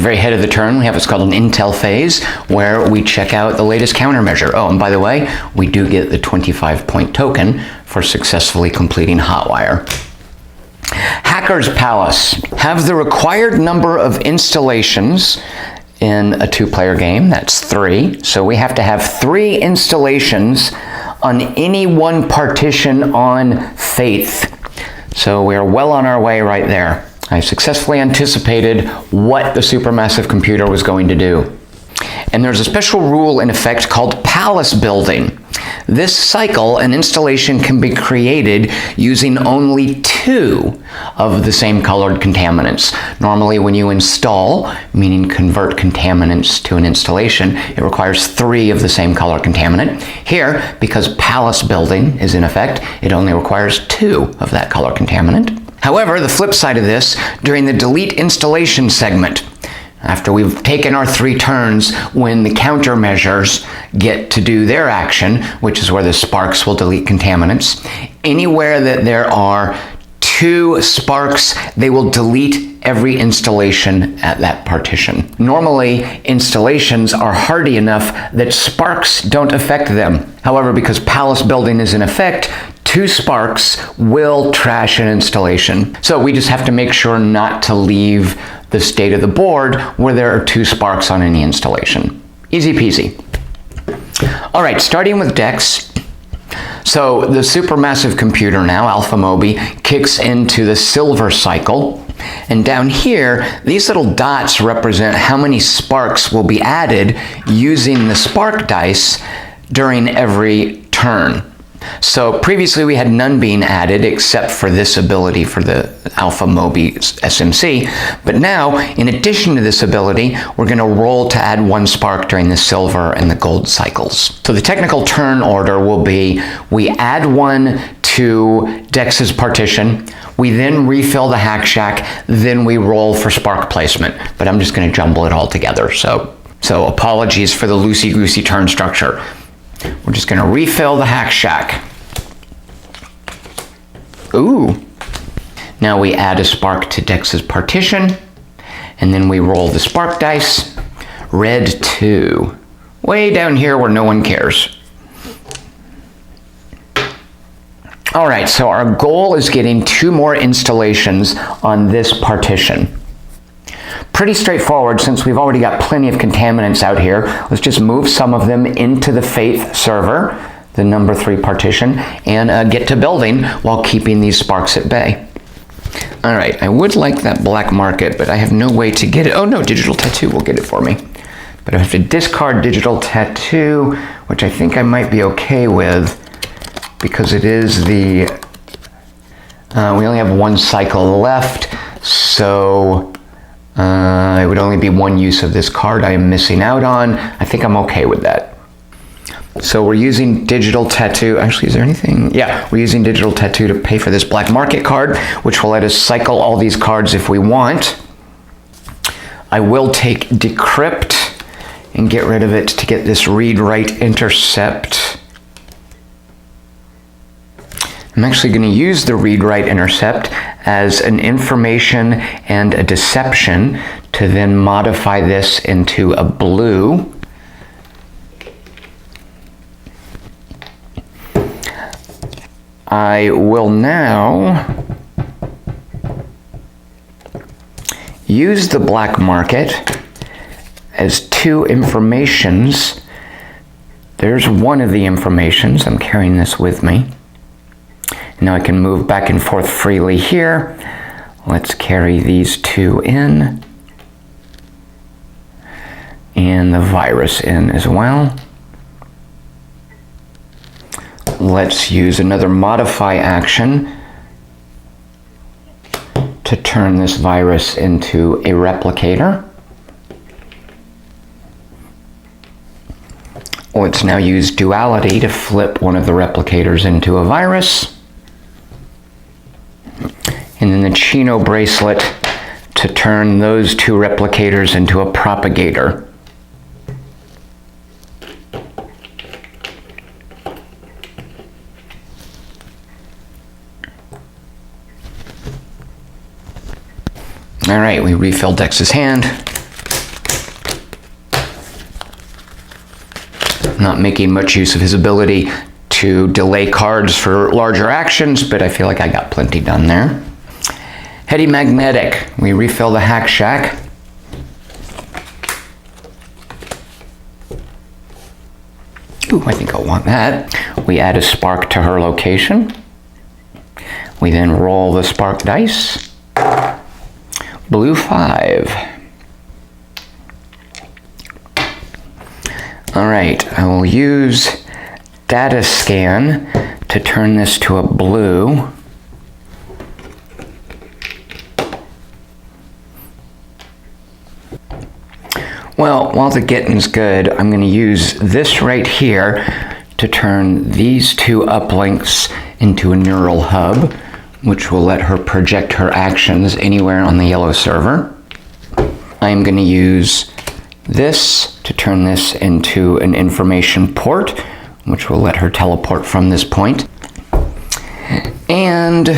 the very head of the turn, we have what's called an intel phase, where we check out the latest countermeasure. Oh, and by the way, we do get the 25-point token for successfully completing Hotwire. Hacker's Palace. Have the required number of installations in a 2-player game. That's 3. So we have to have 3 installations on any one partition on Faith. So we are well on our way right there. I successfully anticipated what the supermassive computer was going to do. And there's a special rule in effect called palace building. This cycle, an installation can be created using only 2 of the same colored contaminants. Normally when you install, meaning convert contaminants to an installation, it requires 3 of the same color contaminant. Here, because palace building is in effect, it only requires 2 of that color contaminant. However, the flip side of this, during the delete installation segment, after we've taken our 3 turns, when the countermeasures get to do their action, which is where the sparks will delete contaminants, anywhere that there are 2 sparks, they will delete every installation at that partition. Normally, installations are hardy enough that sparks don't affect them. However, because palace building is in effect, 2 sparks will trash an installation. So we just have to make sure not to leave the state of the board where there are 2 sparks on any installation. Easy peasy. All right, starting with Dex. So the supermassive computer now, Alpha-Moby, kicks into the silver cycle. And down here, these little dots represent how many sparks will be added using the spark dice during every turn. So previously we had none being added except for this ability for the Alpha-Moby SMC, but now in addition to this ability we're going to roll to add 1 spark during the silver and the gold cycles. So the technical turn order will be we add 1 to Dex's partition, we then refill the Hack Shack, then we roll for spark placement, but I'm just going to jumble it all together, so apologies for the loosey-goosey turn structure. We're just going to refill the Hack Shack. Ooh. Now we add a spark to Dex's partition, and then we roll the spark dice. Red 2. Way down here where no one cares. All right, so our goal is getting 2 more installations on this partition. Pretty straightforward since we've already got plenty of contaminants out here. Let's just move some of them into the Faith server, the number 3 partition, and get to building while keeping these sparks at bay. All right, I would like that black market, but I have no way to get it. Oh no, Digital Tattoo will get it for me. But I have to discard Digital Tattoo, which I think I might be okay with because it is the, we only have 1 cycle left, so it would only be 1 use of this card I am missing out on. I think I'm okay with that. So we're using Digital Tattoo. Actually, is there anything? Yeah, we're using Digital Tattoo to pay for this black market card, which will let us cycle all these cards if we want. I will take Decrypt and get rid of it to get this read-write intercept. I'm actually going to use the read-write intercept as an information and a deception to then modify this into a blue. I will now use the black market as 2 informations. There's 1 of the informations. I'm carrying this with me. Now I can move back and forth freely here. Let's carry these 2 in. And the virus in as well. Let's use another modify action to turn this virus into a replicator. Let's now use duality to flip one of the replicators into a virus. And then the Chino bracelet to turn those 2 replicators into a propagator. All right, we refill Dex's hand. Not making much use of his ability to delay cards for larger actions, but I feel like I got plenty done there. Heady Magnetic. We refill the Hack Shack. Ooh, I think I'll want that. We add a spark to her location. We then roll the spark dice. Blue 5. All right, I will use data scan to turn this to a blue. Well, while the getting's good, I'm going to use this right here to turn these two uplinks into a neural hub, which will let her project her actions anywhere on the yellow server. I'm going to use this to turn this into an information port, which will let her teleport from this point. And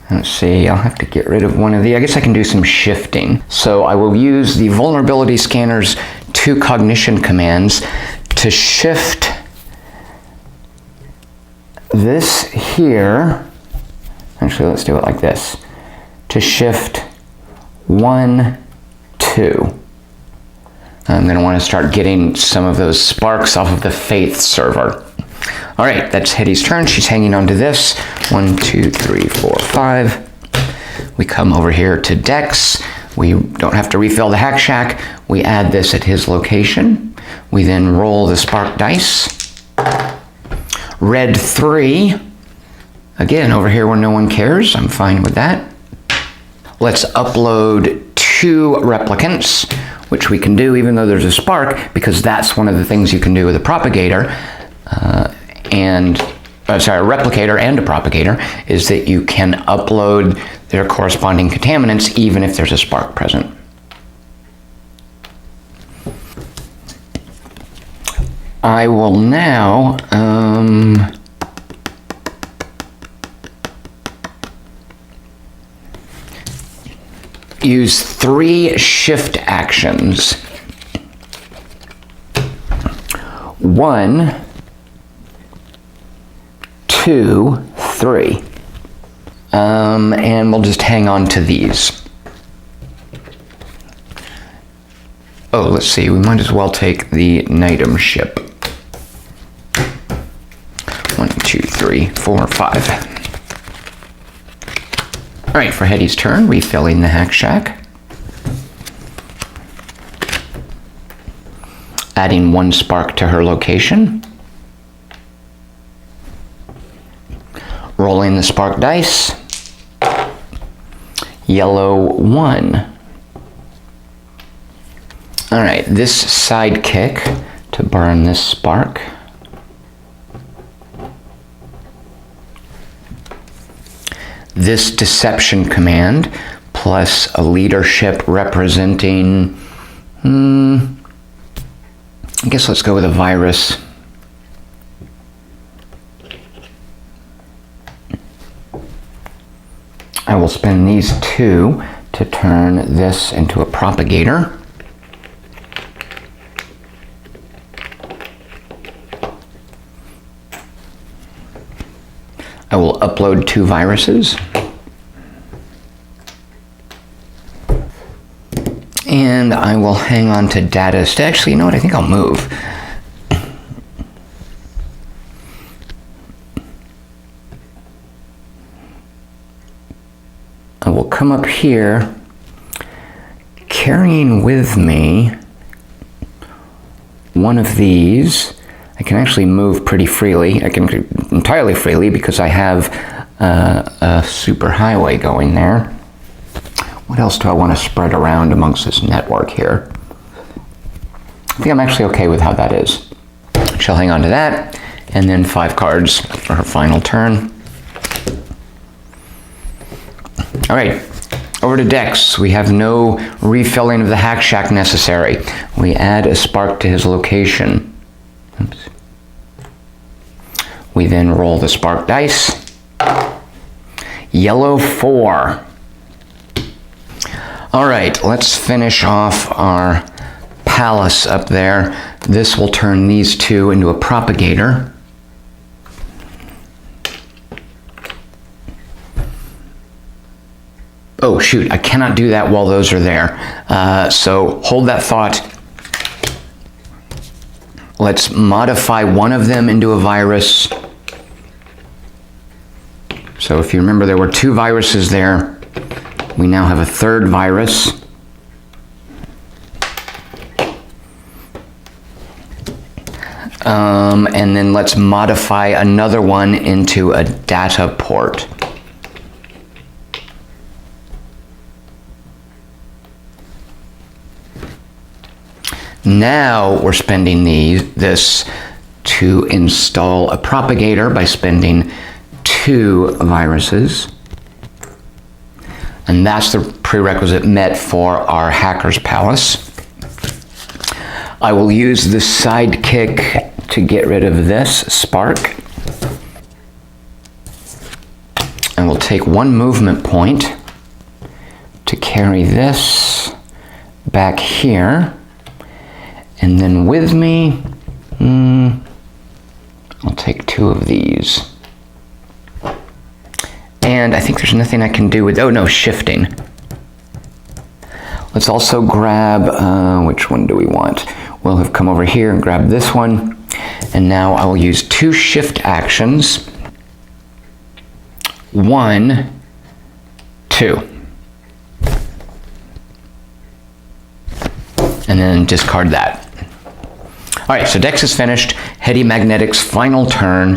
let's see, I'll have to get rid of one of I guess I can do some shifting. So I will use the vulnerability scanner's 2 cognition commands to shift this here. Actually, let's do it like this. To shift 1, 2. I'm going to want to start getting some of those sparks off of the Faith server. All right, that's Hetty's turn. She's hanging on to this. 1, 2, 3, 4, 5. We come over here to Dex. We don't have to refill the Hack Shack. We add this at his location. We then roll the spark dice. Red 3. Again, over here where no one cares. I'm fine with that. Let's upload 2 replicants, which we can do even though there's a spark, because that's one of the things you can do with a propagator. A replicator and a propagator, is that you can upload their corresponding contaminants even if there's a spark present. I will now use 3 shift actions. 1, 2, 3. And we'll just hang on to these. Oh, let's see, we might as well take the Nightum ship. 1, 2, 3, 4, 5. All right, for Hetty's turn, refilling the Hack Shack. Adding 1 spark to her location. Rolling the spark dice. Yellow 1. All right, this sidekick to burn this spark. This deception command plus a leadership representing, I guess let's go with a virus. I will spend these 2 to turn this into a propagator. I will upload 2 viruses. And I will hang on to data. Actually, you know what? I think I'll move. I will come up here, carrying with me one of these. I can actually move pretty freely. I can entirely freely because I have a super highway going there. What else do I want to spread around amongst this network here? I think I'm actually okay with how that is. She'll hang on to that, and then 5 cards for her final turn. All right, over to Dex. We have no refilling of the Hack Shack necessary. We add a spark to his location. Oops. We then roll the spark dice. Yellow 4. All right, let's finish off our palace up there. This will turn these two into a propagator. Oh shoot, I cannot do that while those are there. So hold that thought. Let's modify one of them into a virus. So if you remember, there were two viruses there. We now have a third virus. And then let's modify another one into a data port. Now we're spending this to install a propagator by spending 2 viruses. And that's the prerequisite met for our Hacker's Palace. I will use the sidekick to get rid of this spark. And we'll take 1 movement point to carry this back here. And then with me, I'll take 2 of these. And I think there's nothing I can do with, oh no, shifting. Let's also grab, which one do we want? We'll have come over here and grab this one. And now I will use 2 shift actions. 1, 2. And then discard that. All right, so Dex is finished. Heady Magnetic's final turn.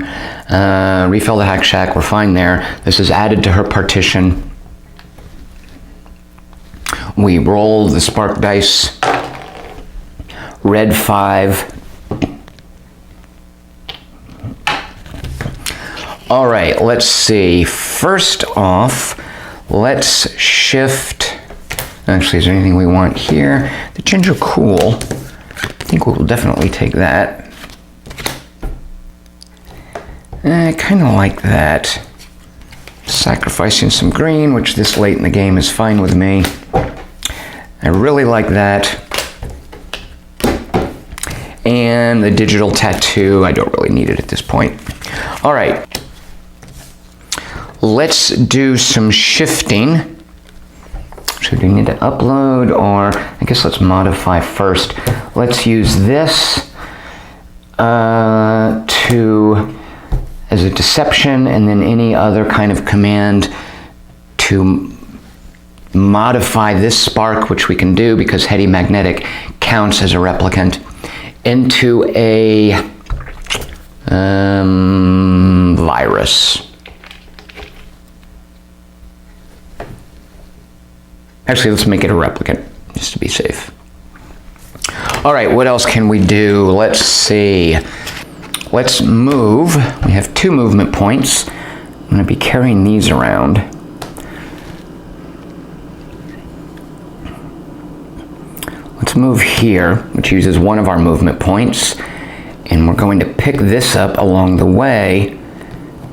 Refill the Hack Shack, we're fine there. This is added to her partition. We roll the spark dice. Red 5. All right, let's see. First off, let's shift. Actually, is there anything we want here? The ginger cool. I think we'll definitely take that. I kind of like that. Sacrificing some green, which this late in the game is fine with me. I really like that. And the digital tattoo, I don't really need it at this point. All right. Let's do some shifting. So do we need to upload, or I guess let's modify first. Let's use this as a deception, and then any other kind of command to modify this spark, which we can do because Heady Magnetic counts as a replicant, into a virus. Actually, let's make it a replicant, just to be safe. All right, what else can we do? Let's see. Let's move. We have 2 movement points. I'm going to be carrying these around. Let's move here, which uses 1 of our movement points. And we're going to pick this up along the way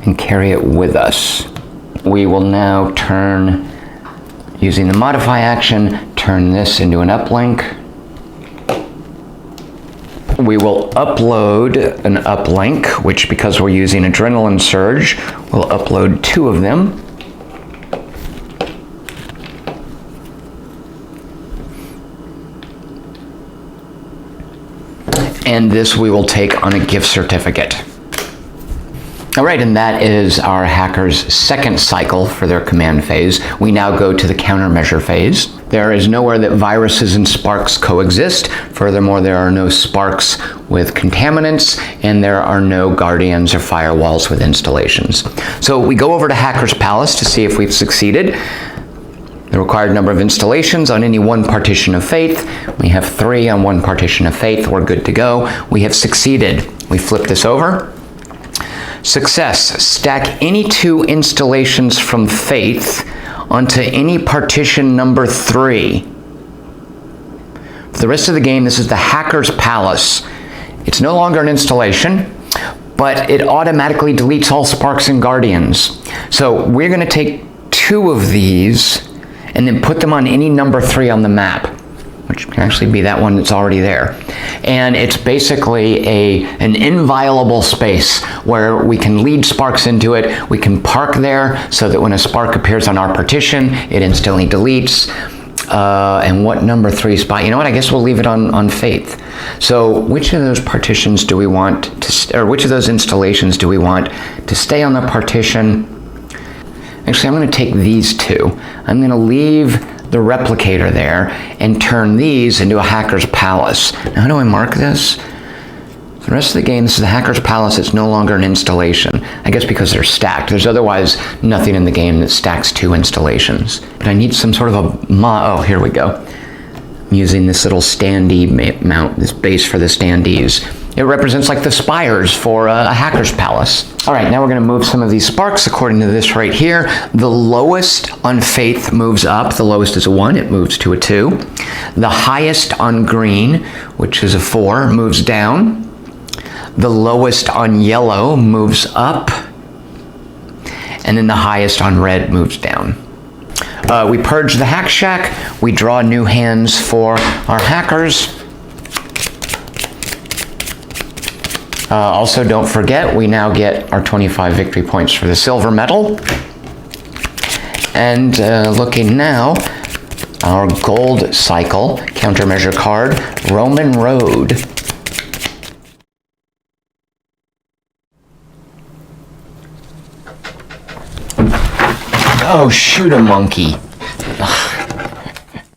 and carry it with us. We will now turn, using the modify action, turn this into an uplink. We will upload an uplink, which, because we're using Adrenaline Surge, we'll upload 2 of them. And this we will take on a gift certificate. All right, and that is our hacker's second cycle for their command phase. We now go to the countermeasure phase. There is nowhere that viruses and sparks coexist. Furthermore, there are no sparks with contaminants, and there are no guardians or firewalls with installations. So we go over to Hacker's Palace to see if we've succeeded. The required number of installations on any one partition of faith. We have 3 on one partition of faith. We're good to go. We have succeeded. We flip this over. Success. Stack any 2 installations from faith onto any partition number 3. For the rest of the game, this is the Hacker's Palace. It's no longer an installation, but it automatically deletes all sparks and guardians. So we're going to take 2 of these and then put them on any number 3 on the map. which can actually be that one that's already there. And it's basically an inviolable space where we can lead sparks into it. We can park there so that when a spark appears on our partition, it instantly deletes. And what number 3 spot? You know what? I guess we'll leave it on Faith. So which of those partitions do we want to, or which of those installations do we want to stay on the partition? Actually, I'm going to take these two. I'm going to leave the replicator there and turn these into a hacker's palace. Now, how do I mark this? The rest of the game, this is the hacker's palace. It's no longer an installation. I guess because they're stacked. There's otherwise nothing in the game that stacks 2 installations. But I need some sort of a oh, here we go. I'm using this little standee mount, this base for the standees. It represents like the spires for a hacker's palace. All right, now we're going to move some of these sparks according to this right here. The lowest on Faith moves up. The lowest is a 1. It moves to a 2. The highest on green, which is a 4, moves down. The lowest on yellow moves up, and then the highest on red moves down. We purge the hack shack. We draw new hands for our hackers. Also, don't forget, we now get our 25 victory points for the silver medal. And looking now, our gold cycle countermeasure card, Roman Road. Oh, shoot a monkey.